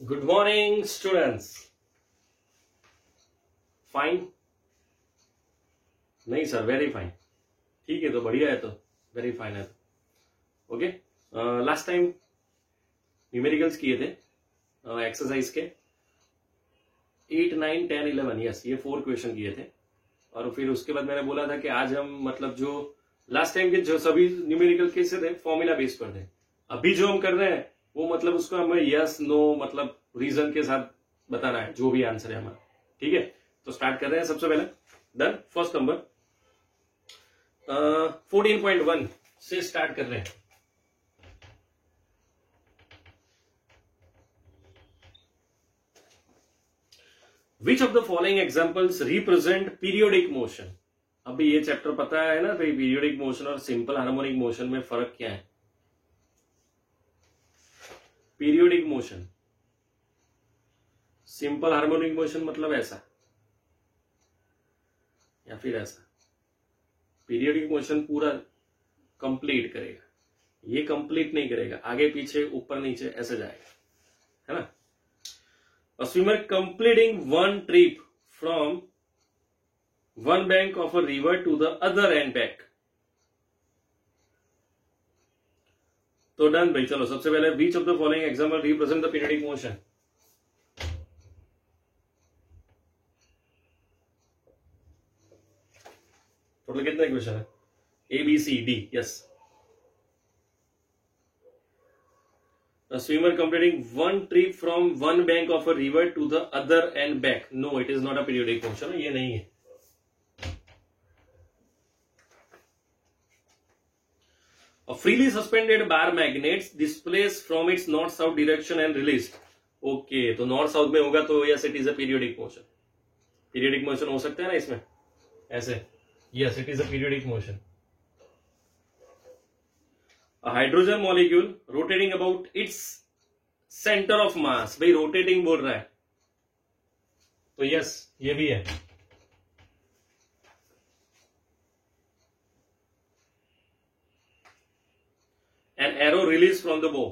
Good morning students. Fine? नहीं sir, very fine. ठीक है, तो बढ़िया है, तो वेरी फाइन है। ओके, लास्ट टाइम न्यूमेरिकल्स किए थे एक्सरसाइज के 8, 9, 10, 11, यस, ये 4 क्वेश्चन किए थे। और फिर उसके बाद मैंने बोला था कि आज हम मतलब जो लास्ट टाइम के जो सभी न्यूमेरिकल केस थे फॉर्मूला बेस पर थे। अभी जो हम कर रहे हैं वो मतलब उसको हमें यस नो मतलब रीजन के साथ बताना है, जो भी आंसर है हमारा। ठीक है, तो स्टार्ट कर रहे हैं। सबसे पहले डन, फर्स्ट नंबर 14.1 से स्टार्ट कर रहे हैं। विच of the following examples represent periodic motion. अभी ये चैप्टर पता है ना भाई, पीरियोडिक मोशन और सिंपल हार्मोनिक मोशन में फर्क क्या है। Periodic motion, simple harmonic motion मतलब ऐसा या फिर ऐसा। पीरियोडिक मोशन पूरा कंप्लीट करेगा, ये कंप्लीट नहीं करेगा, आगे पीछे ऊपर नीचे ऐसे जाएगा, है ना। A swimmer completing one trip from one bank of a river to the other and back. तो डन भाई, चलो सबसे पहले which of the following example represent the periodic motion? Total कितने क्वेश्चन है? A, B, C, D, yes. A swimmer completing one trip from one bank of a river to the other and back. No, it is not a periodic motion. ये नहीं है। A freely suspended bar magnet displays from its north-south direction and released. Okay, तो north south में होगा तो yes, it is a periodic motion. Periodic motion हो सकता है ना इसमें ऐसे। Yes, it is a periodic motion. A hydrogen molecule rotating about its center of mass. भाई rotating बोल रहा है तो yes, ये भी है। An arrow released from the bow.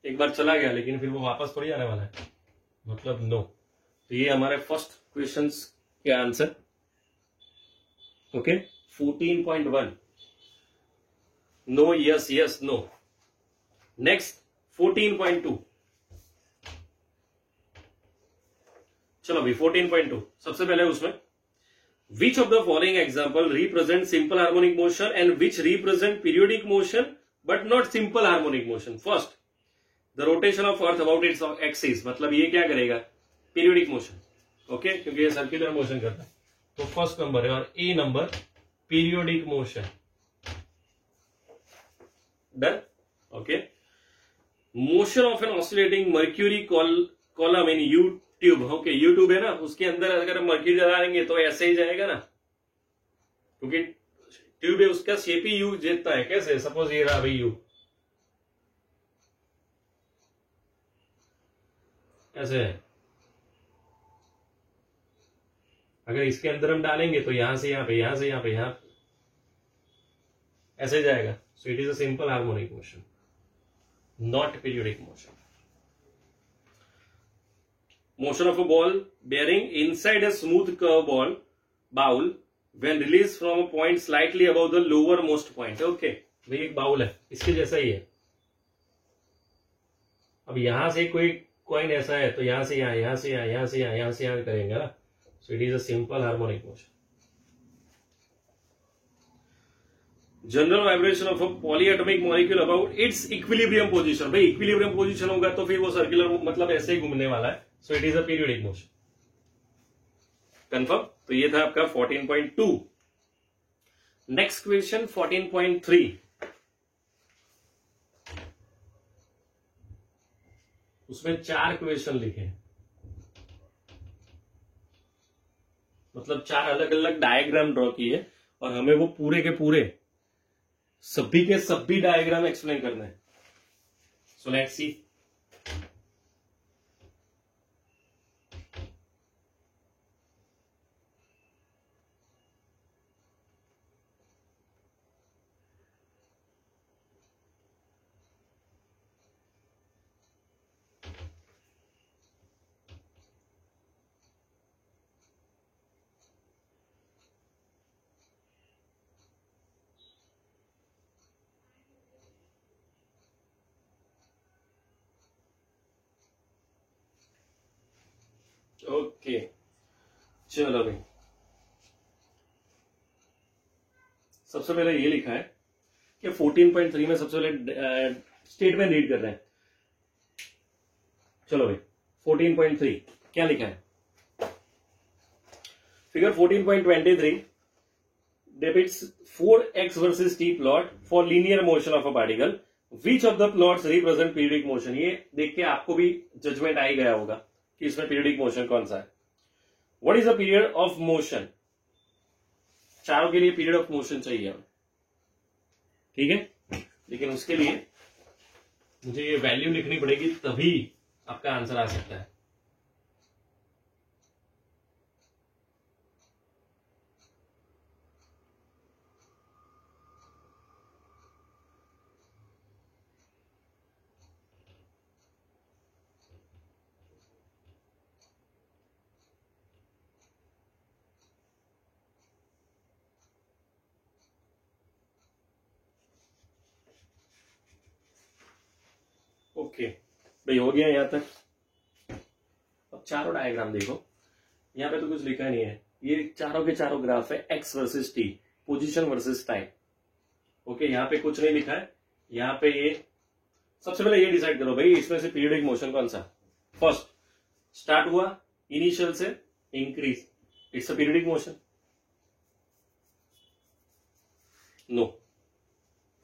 एक बार चला गया लेकिन फिर वो वापस थोड़ी आने वाला है, मतलब नो। तो ये हमारे फर्स्ट क्वेश्चंस के answer. Okay, 14.1 no, yes yes no. Next 14.2। चलो अभी 14.2 सबसे पहले उसमें which of the following example represent simple harmonic motion and which represent periodic motion but not simple harmonic motion. First, the rotation of earth about its axis, मतलब ये क्या करेगा? Periodic motion. Okay, क्योंकि ये सर्कुलर मोशन करता है। तो first number है और a number periodic motion. Done. Okay, motion of an oscillating mercury column in U tube. Okay, YouTube है ना, उसके अंदर अगर मर्क्यूरी डालेंगे तो ऐसे ही जाएगा ना, क्योंकि ट्यूब है, उसका शेप ही यू देता है। कैसे? सपोज ये रहा भाई यू, ऐसे है। अगर इसके अंदर हम डालेंगे तो यहां से यहां पे, यहां से यहां पे, यहां ऐसे जाएगा। So it is a simple harmonic motion, not periodic motion. Motion of a ball bearing inside a smooth curve bowl when released from a point slightly above the lowermost point. Okay, भाई एक bowl है, इसके जैसा ही है। अब यहां से कोई कॉइन ऐसा है तो यहां से यहां, यहां से यहां, यहां से यहां, यहां से यहां करेंगे ना। So it is a simple harmonic motion. General vibration of a polyatomic molecule about it's equilibrium position. भाई इक्विलिब्रियम पोजीशन होगा तो फिर वो सर्कुलर मतलब ऐसे ही घूमने वाला है। So it is a periodic motion. Confirm? तो ये था आपका 14.2। Next question 14.3। उसमें 4 क्वेश्चन लिखे, मतलब 4 अलग अलग डायग्राम ड्रॉ किए और हमें वो पूरे के पूरे सभी के सभी डायग्राम एक्सप्लेन करना है। So let's see. ओके चलो भाई, सबसे पहले ये लिखा है कि 14.3 में सबसे पहले स्टेटमेंट रीड कर रहे हैं। चलो भाई 14.3 क्या लिखा है? Figure 14.23 depicts 4x versus t plot for linear motion of a particle. Which of the plots represent periodic motion? ये देख के आपको भी जजमेंट आ ही गया होगा कि इसमें पीरियडिक मोशन कौन सा है। What is the period of motion? चारों के लिए पीरियड ऑफ मोशन चाहिए हमें, ठीक है। लेकिन उसके लिए मुझे ये वैल्यू लिखनी पड़ेगी, तभी आपका आंसर आ सकता है। ओके भाई, हो गया यहां तक। अब चारों डायग्राम देखो, यहां पे तो कुछ लिखा नहीं है। ये चारों के चारों ग्राफ है x versus T, position versus time. Okay, यहां पे कुछ नहीं लिखा है। यहां पे ये सबसे पहले ये डिसाइड करो भाई, इसमें से पीरियडिक मोशन कौन सा। फर्स्ट स्टार्ट हुआ इनिशियल से increase, its a periodic motion. No,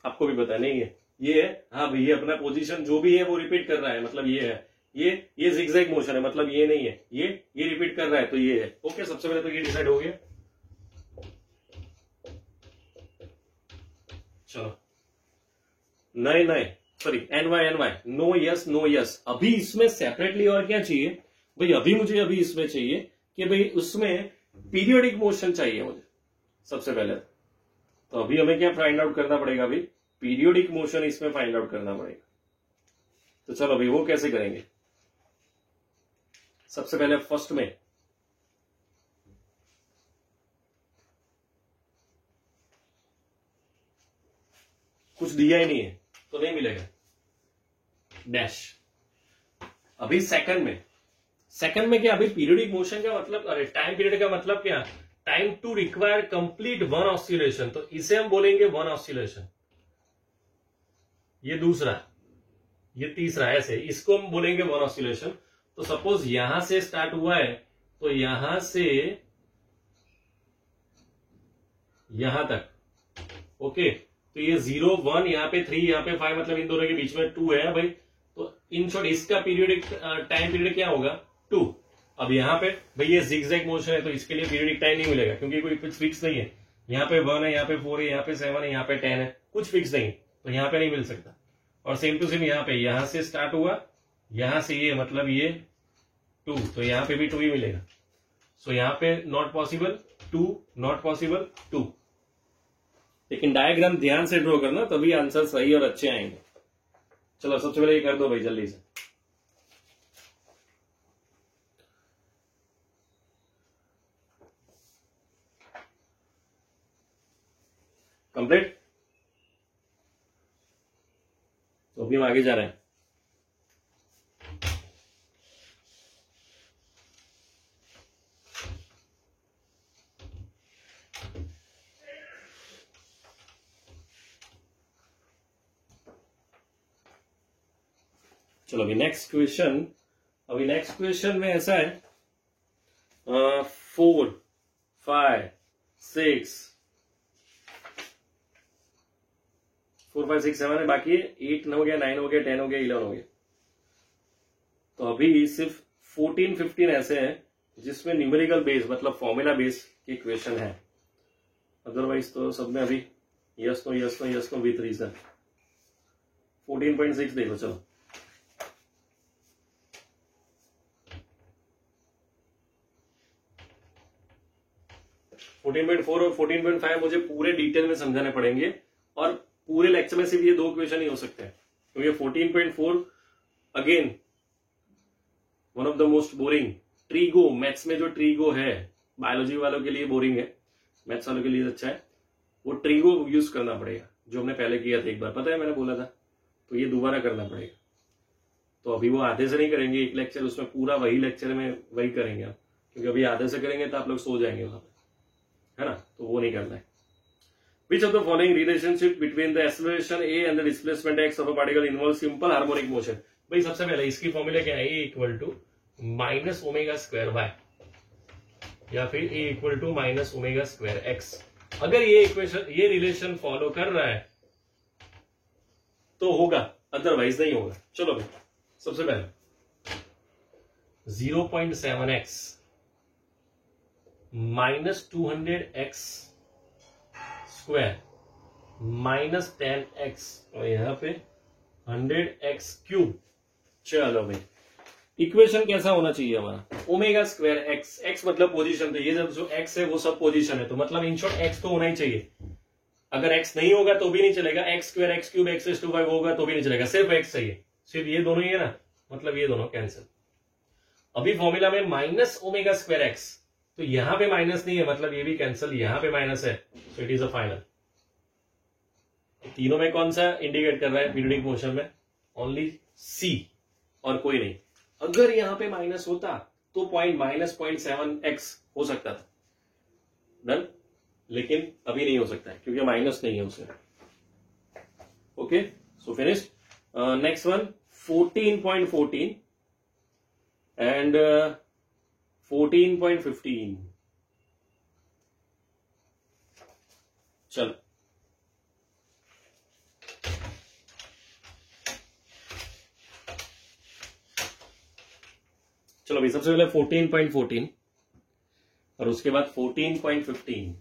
आपको भी पता नहीं है ये है। हाँ भाई, ये अपना पोजीशन जो भी है वो रिपीट कर रहा है, मतलब ये है। ये जिगजैग मोशन है, मतलब ये नहीं है। ये रिपीट कर रहा है तो ये है। ओके, सबसे पहले तो ये डिसाइड हो गया। चलो नहीं sorry, any no yes no yes. अभी इसमें सेपरेटली और क्या चाहिए भाई? अभी इसमें चाहिए कि भाई उसमें पीरियोडिक मोशन चाहिए मुझे सबसे पहले। तो अभी हमें क्या फाइंड आउट करना पड़ेगा भाई? पीरियोडिक मोशन इसमें फाइंड आउट करना पड़ेगा। तो चलो भाई, वो कैसे करेंगे? सबसे पहले फर्स्ट में कुछ दिया ही नहीं है तो नहीं मिलेगा डैश। अभी सेकंड में क्या? अभी पीरियोडिक मोशन का मतलब, अरे टाइम पीरियड का मतलब क्या? Time to require complete one oscillation, तो इसे हम बोलेंगे वन ऑसिलेशन। ये दूसरा, ये तीसरा, ऐसे इसको हम बोलेंगे वन ऑसिलेशन। तो सपोज यहां से स्टार्ट हुआ है तो यहां से यहां तक, ओके। तो ये 0 1, यहाँ पे 3, यहाँ पे 5, मतलब इन दोनों के बीच में 2 है भाई। तो इन शॉर्ट इसका पीरियडिक टाइम पीरियड क्या होगा? 2। अब यहाँ पे भाई ये जिगजैग मोशन है तो इसके लिए पीरियडिक टाइम नहीं मिलेगा, क्योंकि कोई कुछ फिक्स नहीं है। यहाँ पे 1 है, यहाँ पे 4 है, यहाँ पे 7 है, यहाँ पे 10 है, कुछ फिक्स नहीं, तो यहाँ पे नहीं मिल सकता। और सेम टू सेम यहाँ पे, यहां से स्टार्ट हुआ, यहां से ये, मतलब ये 2, तो यहाँ पे भी 2 ही मिलेगा। सो यहाँ पे नॉट पॉसिबल 2, नॉट पॉसिबल 2। लेकिन डायग्राम ध्यान से ड्रॉ करना, तभी आंसर सही और अच्छे आएंगे। चलो सबसे पहले ये कर दो भाई जल्दी से। कंप्लीट। तो अभी हम आगे जा रहे हैं। चलो अभी नेक्स्ट क्वेश्चन में ऐसा है 4 5 6 4 5 6 7 है, बाकी 8 हो गया, 9 हो गया, 10 हो गया, 11 हो गया। तो अभी सिर्फ 14 15 ऐसे हैं जिसमें न्यूमेरिकल बेस, मतलब फॉर्मूला बेस के क्वेश्चन है। अदरवाइज तो सब में अभी यस नो विथ रीजन। 14.6 देखो। चलो 14.4 और 14.5 मुझे पूरे डिटेल में समझाने पड़ेंगे, और पूरे लेक्चर में सिर्फ ये 2 क्वेश्चन ही हो सकते हैं, क्योंकि 14.4 again one of the most boring. Trigo, maths में जो ट्रीगो है, बायोलॉजी वालों के लिए बोरिंग है, मैथ्स वालों के लिए अच्छा है। वो ट्रीगो यूज करना पड़ेगा, जो हमने पहले किया था एक बार, पता है मैंने बोला था। तो ये दोबारा करना पड़ेगा। तो अभी वो आधे से नहीं करेंगे एक लेक्चर, उसमें पूरा वही लेक्चर में वही करेंगे आप, क्योंकि अभी आधे से करेंगे तो आप लोग सो जाएंगे वहां पे, है ना, तो वो नहीं करना है। Which of the following relationship between the acceleration a and the displacement x of a particle involves simple harmonic motion? भाई सबसे पहले इसकी फॉर्मूला क्या है, a equal to minus omega square Y या फिर a equal to minus omega square X. अगर ये इक्वेशन, ये रिलेशन फॉलो कर रहा है तो होगा, अदरवाइज नहीं होगा। चलो भाई, सबसे पहले 0.7x minus 200x square minus 10x और यहां पे 100x क्यूब। चलो भाई, इक्वेशन कैसा होना चाहिए हमारा, ओमेगा स्क्वायर एक्स, एक्स मतलब पोजीशन, तो ये जब जो एक्स है वो सब पोजीशन है, तो मतलब इन शॉर्ट एक्स तो होना ही चाहिए। अगर एक्स नहीं होगा तो भी नहीं चलेगा, X square X cube X raise to 5 होगा तो भी नहीं चलेगा, सिर्फ एक्स चाहिए, सिर्फ ये दोनों ही है ना, मतलब ये दोनों कैंसिल। अभी फॉर्मूला में माइनस ओमेगा स्क्वायर एक्स, तो यहां पे माइनस नहीं है, मतलब ये भी कैंसिल, यहां पे माइनस है, so it is a final. तीनों में कौन सा इंडिकेट कर रहा है पीरियोडिक मोशन में, ओनली सी और कोई नहीं। अगर यहां पे माइनस होता तो माइनस 0.7x हो सकता था, डन, लेकिन अभी नहीं हो सकता है क्योंकि माइनस नहीं है उसमें। Okay, so finish. Next one 14.14 and 14.15। चलो चलो भाई, सबसे पहले 14.14 और उसके बाद 14.15।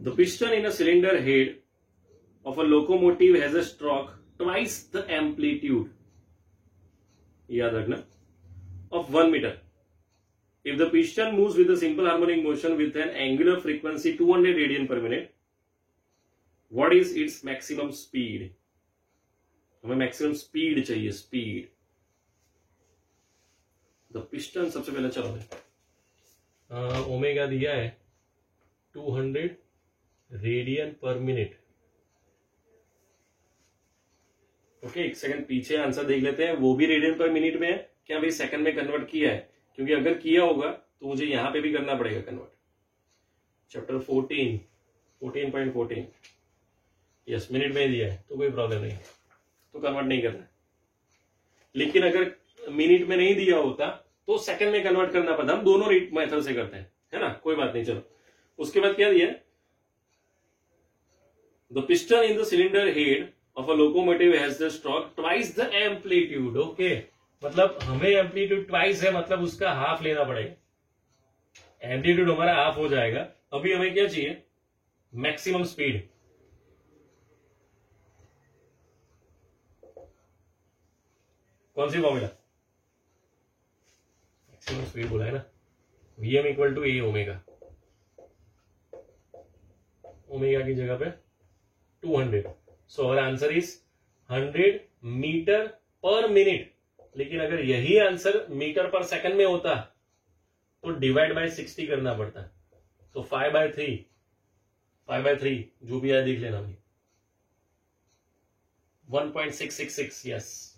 The piston in a cylinder head of a locomotive has a stroke twice the amplitude, याद रखना, of 1 meter. If the piston moves with a simple harmonic motion with an angular frequency 200 radian per minute, what is its maximum speed? हमें maximum speed चाहिए, speed. The piston, सबसे पहले चलो omega दिया है 200 radian पर मिनट। ओके, एक second पीछे आंसर देख लेते हैं, वो भी रेडियन पर मिनट में है क्या भाई, सेकंड में कन्वर्ट किया है, क्योंकि अगर किया होगा तो मुझे यहां पे भी करना पड़ेगा कन्वर्ट। चैप्टर 14.14 यस, मिनट में दिया है तो कोई प्रॉब्लम नहीं, तो कन्वर्ट नहीं करना। लेकिन अगर मिनट में नहीं दिया होता तो सेकंड में कन्वर्ट करना पड़ता, हम दोनों मेथड से करते हैं, है ना, कोई बात नहीं। चलो उसके बाद क्या दिया, the piston in the cylinder head of a locomotive has the stroke twice the amplitude। Okay, मतलब हमें एम्पलीट्यूड ट्वाइस है, मतलब उसका हाफ लेना पड़ेगा, एम्पलीट्यूड हमारा हाफ हो जाएगा। अभी हमें क्या चाहिए, मैक्सिमम स्पीड। कौन सी फॉर्मूला, मैक्सिमम स्पीड बोला है ना, Vm equal to A omega, omega की जगह पे 200। So our answer is 100 metre per minute. लेकिन अगर यही आंसर मीटर पर सेकंड में होता तो डिवाइड बाय 60 करना पड़ता, तो 5/3 जो भी है देख लेना भाई, 1.666, यस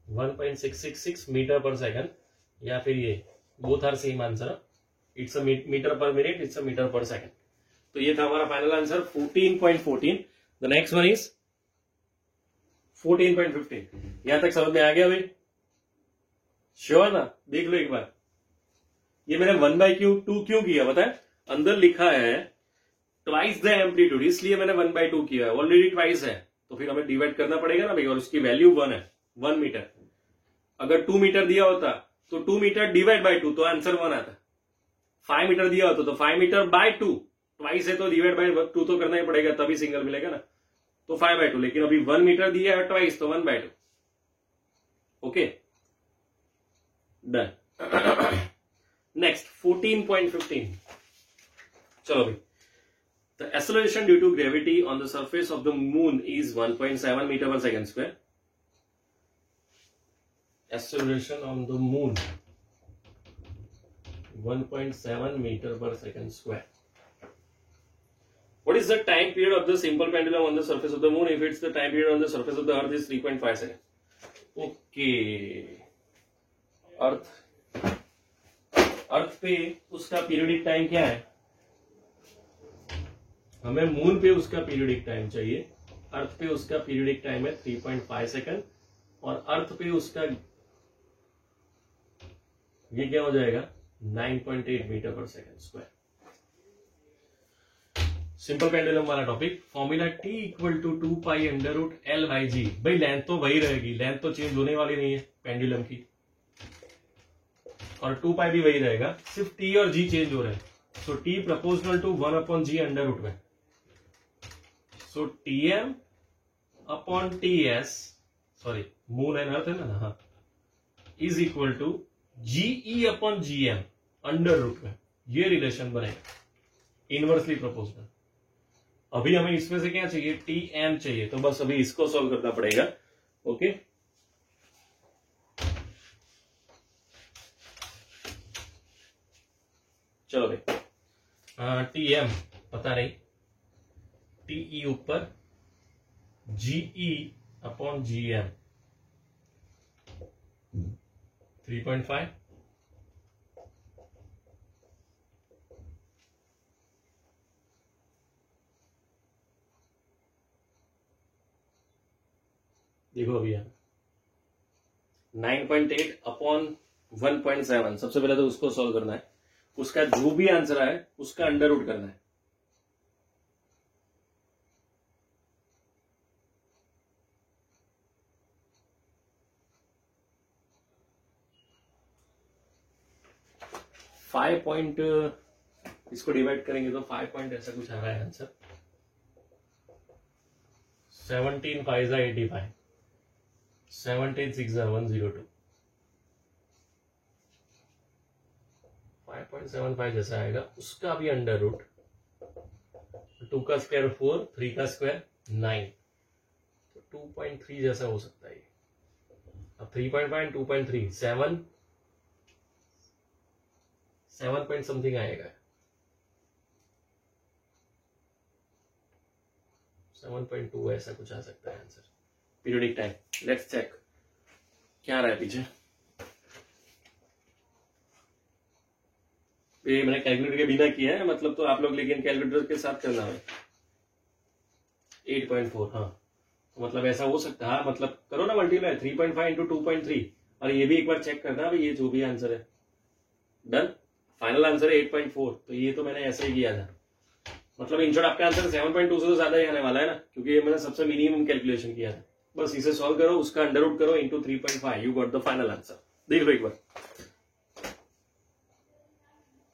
1.666 मीटर पर सेकंड, या फिर ये both are same answer, it's a metre per minute, it's a metre per second. तो ये था हमारा final answer 14.14। The next one is 14.15। यहां तक समझ में आ गया भाई, श्योर ना, देख लो एक बार। ये मैंने 1/2 क्यों किया पता है, अंदर लिखा है ट्वाइस द एम्पलीट्यूड, इसलिए मैंने 1/2 किया है, ऑलरेडी ट्वाइस है तो फिर हमें डिवाइड करना पड़ेगा ना भाई, और उसकी वैल्यू 1 है, 1 मीटर। अगर 2 मीटर दिया होता तो 2 मीटर डिवाइड बाय 2 तो आंसर 1 आता। 5 मीटर दिया होता तो 5 मीटर बाय 2, ट्वाइस है तो डिवाइड बाय 2 तो करना ही पड़ेगा, तभी सिंगल मिलेगा ना, तो 5/2। लेकिन अभी 1 मीटर दिया है ट्वाइस, तो 1/2। Okay, done. नेक्स्ट 14.15। चलो भाई, the acceleration due to gravity on the surface of the moon is 1.7 metre per second square. acceleration on the moon 1.7 meter per second square. What is the time period of the simple pendulum on the surface of the moon if it's the time period on the surface of the earth is 3.5 seconds? Okay, अर्थ पे उसका periodic time क्या है? हमें moon पे उसका periodic time चाहिए. अर्थ पे उसका पीरियडिक टाइम है 3.5 सेकंड और अर्थ पे उसका ये क्या हो जाएगा 9.8 metre per second square. Simple pendulum वाला topic. Formula T equal to 2 pi under root L by G. भाई लेंथ तो वही रहेगी, लेंथ तो चेंज होने वाली नहीं है पेंडुलम की, और 2 पाई भी वही रहेगा, सिर्फ T और G चेंज हो रहे हैं. So T proportional to 1 upon G under root में. So Tm upon TS, sorry moon and earth है ना, हाँ, is equal to GE upon GM under root में. ये रिलेशन बनेगा इनवर्सली प्रोपोर्शनल. अभी हमें इसमें से क्या चाहिए? Tm चाहिए, तो बस अभी इसको सॉल्व करना पड़ेगा. ओके, चलो भाई. Tm पता नहीं, Te ऊपर GE अपॉन GM 3.5. देखो अभी 9.8 अपॉन 1.7. सबसे पहले तो उसको सॉल्व करना है. उसका जो भी आंसर आए उसका अंडर रूट करना है. फाइव पॉइंट, इसको डिवाइड करेंगे तो 5 पॉइंट ऐसा कुछ आ रहा है आंसर. 17 5 85, 17 6 102, 5.75 जैसा आएगा. उसका भी अंडर रूट, 2 का स्क्वायर 4, 3 का स्क्वायर 9, तो 2.3 जैसा हो सकता है. अब 3.5 2.3 7 पॉइंट समथिंग आएगा. 7.2 ऐसा कुछ आ सकता है answer. Periodic time, let's check क्या आ रहा है पीछे. ये मैंने कैलकुलेटर के बिना किया है, मतलब तो आप लोग लेकिन कैलकुलेटर के साथ करना है. 8.4, हाँ, तो मतलब ऐसा हो सकता है. मतलब करो ना मल्टीप्लाई 3.5 इंटू 2.3, और ये भी एक बार चेक करना भाई ये जो भी आंसर है. डन. फाइनल आंसर है 8.4. तो ये तो मैंने ऐसे ही किया था. मतलब इन शॉर्ट आपका आंसर 7.2 से तो ज्यादा ही आने वाला है ना, क्योंकि ये मैंने सबसे मिनिमम कैलकुलेशन किया था. बस इसे सॉल्व करो, उसका अंडर रूट करो into 3.5, you got the final answer. देख लो एक बार.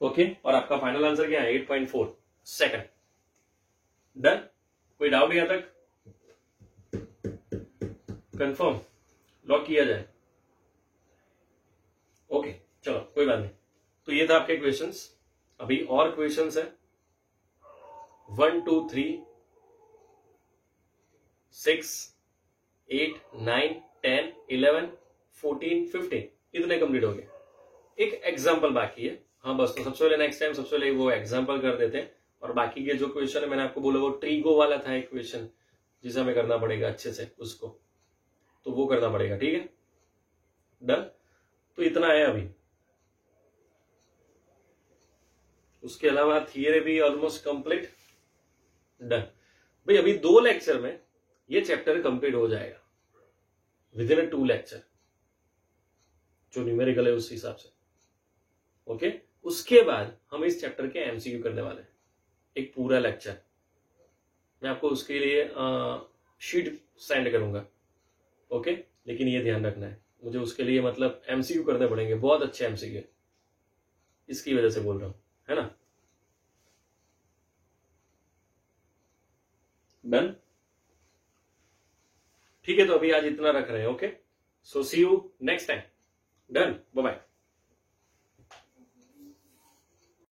ओके, और आपका फाइनल आंसर क्या है? 8.4 सेकंड. डन. कोई डाउट यहां तक? कंफर्म, लॉक किया जाए. ओके, चलो कोई बात नहीं. तो ये था आपके क्वेश्चंस. अभी और क्वेश्चंस है 1 2 3 6 8 9 10 11 14 15 इतने कंप्लीट हो गए. एक एग्जाम्पल बाकी है. हाँ बस, तो सबसे पहले नेक्स्ट टाइम सबसे पहले वो एग्जाम्पल कर देते हैं, और बाकी के जो क्वेश्चन है मैंने आपको बोला वो ट्रीगो वाला था एक क्वेश्चन जिसे हमें करना पड़ेगा अच्छे से उसको, तो वो करना पड़ेगा. ठीक है, डन. तो इतना है अभी. उसके अलावा थियरी भी ऑलमोस्ट कंप्लीट. डन भाई. अभी 2 लेक्चर में ये चैप्टर कंप्लीट हो जाएगा, विद इन 2 लेक्चर जो न्यूमेरिकल है उस हिसाब से. ओके, उसके बाद हम इस चैप्टर के एमसीक्यू करने वाले हैं, एक पूरा लेक्चर. मैं आपको उसके लिए शीट सेंड करूंगा. ओके, लेकिन ये ध्यान रखना है मुझे उसके लिए मतलब एमसीक्यू करने पड़ेंगे, बहुत अच्छे एमसीक्यू, इसकी वजह से बोल रहा हूं, है ना. डन. ठीक है, तो अभी आज इतना रख रहे हैं. Okay, so see you next time. Done, bye bye.